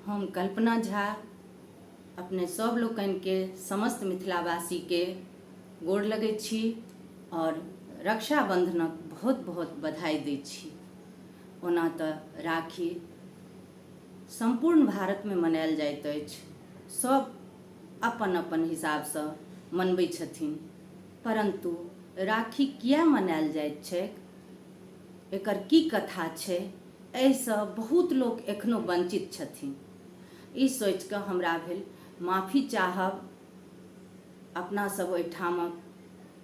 हम कल्पना झा अपने सब लोकन के समस्त मिथिलावासी के गोड़ लगै छी और रक्षाबंधनक बहुत बहुत बधाई दै छी। ओना तऽ राखी संपूर्ण भारत में मनायल जाइत अछि, सब अपन अपन हिसाब से मनबै छथिन, परंतु राखी किया मनायल जाइत छैक, एकर की कथा छै, एहिसँ बहुत लोक एखनो वंचित छथिन। ई सोचि कऽ हमरा भेल माफी चाहब। अपना सब ओहिठामक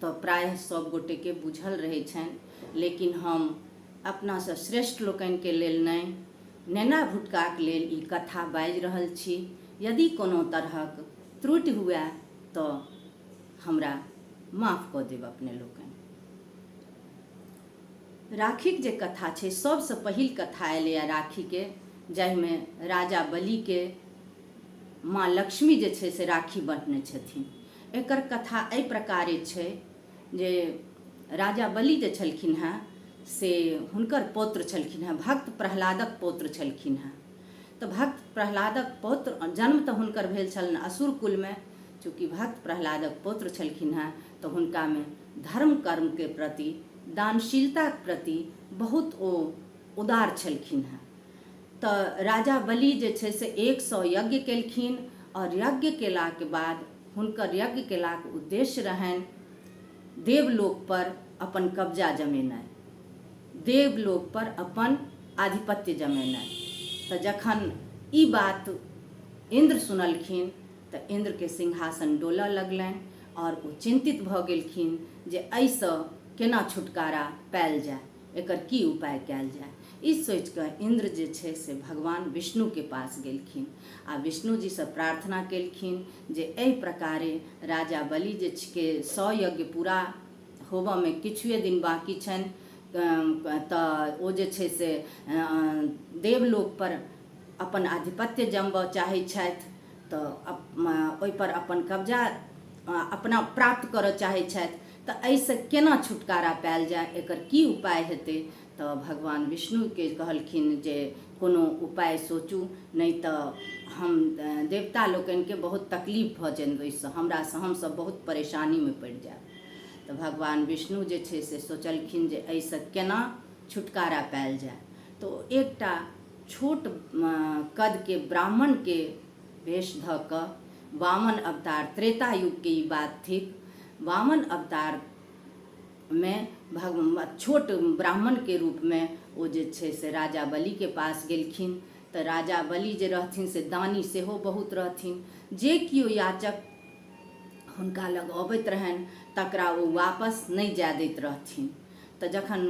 तऽ प्रायः सब गोटे के बुझल रहै छनि, लेकिन हम अपना से श्रेष्ठ लोकनि के लेल नहि, नेना भुटकाक लेल ई कथा बाजि रहल छी। यदि कोनो तरहक त्रुटि हुए तऽ हमरा माफ कऽ देब अपने लोकनि। राखीक जे कथा छै, सबसँ पहिल कथा एलैए राखी के, जाहिमे राजा बलि के माँ लक्ष्मी जे छै से राखी बन्हने छथिन। एकर कथा एहि प्रकारे छै जे राजा बलि जे छलखिन हेँ से हुनकर पौत्र छलखिन हेँ, भक्त प्रह्लादक पौत्र छलखिन हेँ। तऽ भक्त प्रह्लादक पौत्र जन्म तऽ हुनकर भेल छलनि असुर कुलमे। चूँकि भक्त प्रह्लादक पौत्र छलखिन हेँ तऽ हुनकामे धर्म कर्म के प्रति, दानशीलता के प्रति बहुत ओ उदार छलखिन हेँ। तऽ राजा बलि जे छै से 100 यज्ञ केलखिन, और यज्ञ केलाके बाद हुनकर यज्ञ केलाक उद्देश्य रहनि देवलोक पर अपन कब्जा जमेनाइ, देवलोक पर अपन आधिपत्य जमेनाइ। तऽ जखन ई बात इंद्र सुनलखिन तऽ इंद्र के सिंहासन डोलऽ लगलनि, और ओ चिंतित भऽ गेलखिन जे एहिसँ केना छुटकारा पायल जाय, एकर की उपाय कयल जाय। ई सोचि कऽ इंद्र जे छै से भगवान विष्णु के पास गेलखिन आ विष्णु जी से प्रार्थना केलखिन जे एहि प्रकारे राजा बलि जे के 100 यज्ञ पूरा होबऽ में किछुए दिन बाकी छनि, तऽ ओ जे छै से देवलोक पर अपन आधिपत्य जमबऽ चाहै छथि, तऽ ओहि पर अपन कब्जा अपना प्राप्त करऽ चाहै छथि। तऽ एहिसँ केना छुटकारा पायल जाय, एकर की उपाय हेतै। तऽ भगवान विष्णु के कहलखिन जे कोनो उपाय सोचू, नहीं तऽ हम देवता लोकनि के बहुत तकलीफ भऽ जाइन, ओहिसँ हमरासँ हमसब बहुत परेशानी में पड़ि जायब। तऽ भगवान विष्णु जे छै से सोचलखिन जे एहिसँ केना छुटकारा पायल जाय। तो एकटा छोट कद के ब्राह्मण के वेश धऽ कऽ वामन अवतार, त्रेता युग के ई बात थिक, वामन अवतार में छोट ब्राह्मण के रूप में ओ जे छै से राजा बलि के पास गेलखिन। तऽ राजा बलि जे रहथिन से दानी सेहो बहुत रहथिन। जे किओ याचक हुनका लग अबैत रहनि तकरा ओ वापस नहीं जाय दैत रहथिन। तऽ जखन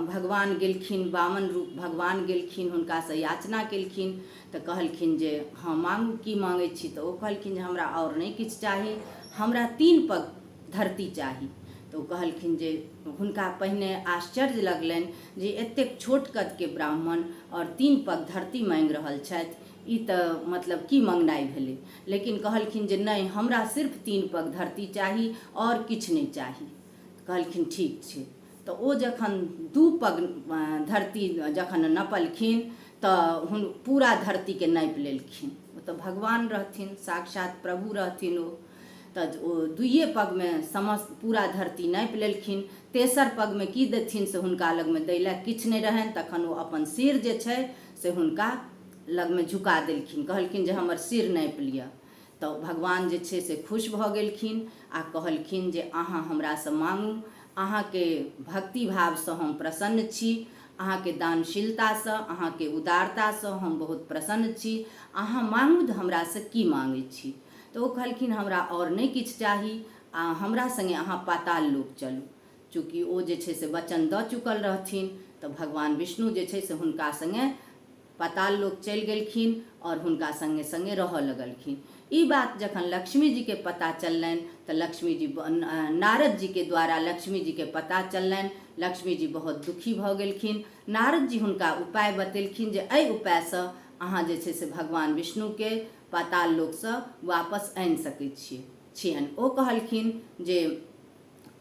भगवान गेलखिन, वामन रूप भगवान गेलखिन, हुनकासँ याचना केलखिन तऽ कहलखिन जे हाँ मांगू, की मांगै छी। तऽ ओ कहलखिन जे हमरा और नहीं किछु चाही, हमरा 3 पग धरती चाही। तऽ ओ कहलखिन जे हुनका पहिने आश्चर्य लगलनि जे एतेक छोट कद के ब्राह्मण और 3 पग धरती मांगि रहल छथि, ई तऽ मतलब की मंगनाइ भेलै। लेकिन कहलखिन जे नहीं, हमरा सिर्फ 3 पग धरती चाही और किछु नहीं चाही। कहलखिन ठीक छै। तऽ ओ जखन 2 पग धरती जखन नपलखिन तऽ पूरा धरती के नापि लेलखिन। ओ तऽ भगवान रहथिन, साक्षात प्रभु रहथिन ओ। तऽ ओ 2 पग में समस्त पूरा धरती नापि लेलखिन। तेसर पग में की देथिन से हुनका लग में दै लए किछु नहीं रहनि। तखन ओ अपन सिर जे छै से हुनका लग में झुका देलखिन, कहलखिन जे हमर सिर नापि लिअ। तऽ भगवान जे छै से खुश भऽ गेलखिन आ कहलखिन जे अहाँ हमरासँ मांगू, अहाँ के भक्ति भावसँ हम प्रसन्न छी, अहाँ के दानशीलतासँ, अहाँ के उदारतासँ हम बहुत प्रसन्न छी। अहाँ मांगू जे हमरासँ की मांगै छी। तऽ ओ कहलखिन हमरा और नहीं किछु चाही, आ हमरा संगे अहाँ पाताल लोक चलू। चूँकि ओ जे छै से वचन दऽ चुकल रहथिन, तऽ भगवान विष्णु जे छै से हुनका संगे पाताल लोक चलि गेलखिन और हुनका संगे संगे रहऽ लगलखिन। ई बात जखन लक्ष्मी जी के पता चललनि तऽ लक्ष्मी जी, नारद जी के द्वारा लक्ष्मी जी के पता चललनि। लक्ष्मी जी बहुत दुखी भऽ गेलखिन। नारद जी हुनका उपाय बतेलखिन जे एहि उपायसँ अहाँ जे छै से भगवान विष्णु के पाताल लोकसँ वापस आनि सकैत छियनि। ओ कहलखिन जे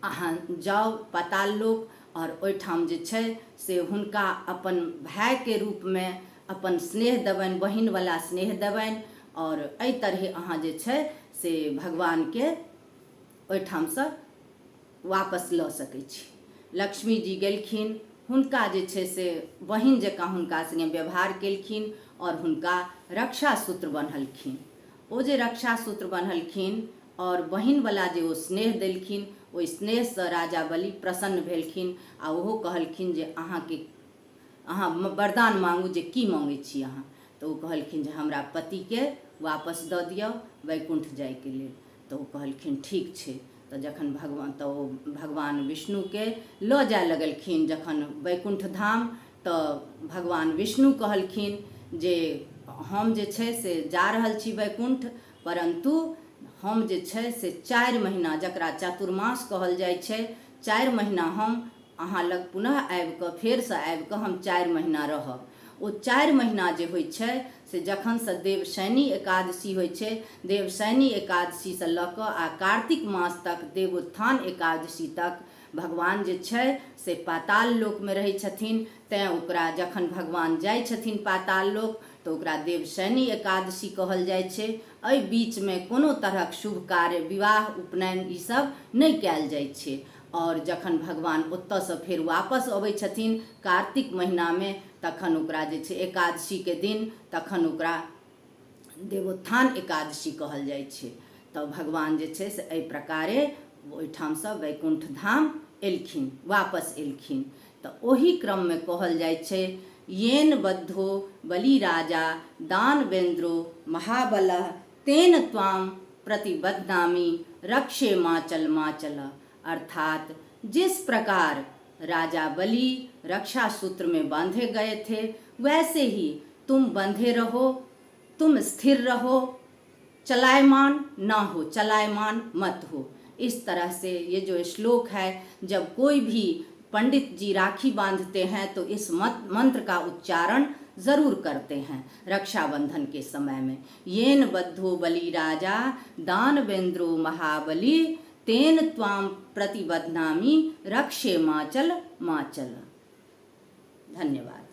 अहाँ जाउ पाताल लोक, और ओहिठाम जे छै से हुनका अपन भाई के रूप में, अपन स्नेह देबनि, बहिनवला स्नेह देबनि, और एहि तरहे अहाँ जे छै से भगवानके ओहिठामसँ वापस लऽ सकै छी। लक्ष्मी जी गेलखिन, हुनका जे छै से बहिन जकाँ हुनका संगे व्यवहार केलखिन और हुनका रक्षा सूत्र बन्हलखिन। ओ जे रक्षा सूत्र बन्हलखिन और बहिनवला जे ओ स्नेह देलखिन, ओहि स्नेहसँ राजा बलि प्रसन्न भेलखिन आ ओहो कहलखिन जे अहाँ वरदान मांगू, जे की मांगै छी अहाँ। तऽ ओ कहलखिन जे हमरा पतिके वापस दऽ दिअ वैकुंठ जाइके लेल। तऽ ओ कहलखिन ठीक छै। तऽ जखन भगवान विष्णुके लऽ जाय लगलखिन जखन वैकुंठ धाम, तऽ भगवान विष्णु कहलखिन जे हम जे छै से जा रहल छी वैकुंठ, परंतु हम जे छै से 4 महीना, जकरा चातुर्मास कहल जाइ छै, 4 महीना हम अहाँ लग पुनः आबि कऽ फेरसँ आबि कऽ हम 4 महीना रहब। ओ 4 महीना जे होइ छै से जखनसँ देवशयनी एकादशी होइ छै, देवशयनी एकादशीसँ लऽ कऽ आ कार्तिक मास तक, देवोत्थान एकादशी तक भगवान जे छै से पाताल लोकमे रहै छथिन। तैँ ओकरा जखन भगवान जाइ छथिन पाताल लोक तऽ ओकरा देवशयनी एकादशी कहल जाइ छै। एहि बीचमे कोनो तरहक शुभ कार्य, विवाह, उपनयन ईसब नहि कयल जाइ छै। और जखन भगवान ओतऽसँ फेर वापस अबै छथिन कार्तिक महीनामे, तखन ओकरा जे छै एकादशीके दिन, तखन ओकरा देवोत्थान एकादशी कहल जाइ छै। तऽ भगवान जे छै से एहि प्रकारे ओहिठामसँ वैकुंठ धाम एलखिन, वापस एलखिन। तऽ ओही क्रममे कहल जाइ छै, येन बद्धो बलि राजा दानवेन्द्रो महाबलः तेन त्वाम प्रतिबध्नामि रक्षे माचल माचल। अर्थात जिस प्रकार राजा बलि रक्षा सूत्र में बांधे गए थे, वैसे ही तुम बंधे रहो, तुम स्थिर रहो, चलायमान ना हो, चलायमान मत हो। इस तरह से ये जो श्लोक है, जब कोई भी पंडित जी राखी बांधते हैं तो इस मंत्र का उच्चारण ज़रूर करते हैं रक्षाबंधन के समय में। येन बद्धो बलि राजा दानवेन्द्रो महाबली तेन त्वाम प्रतिबध्नामि रक्षे माचल माचल। धन्यवाद।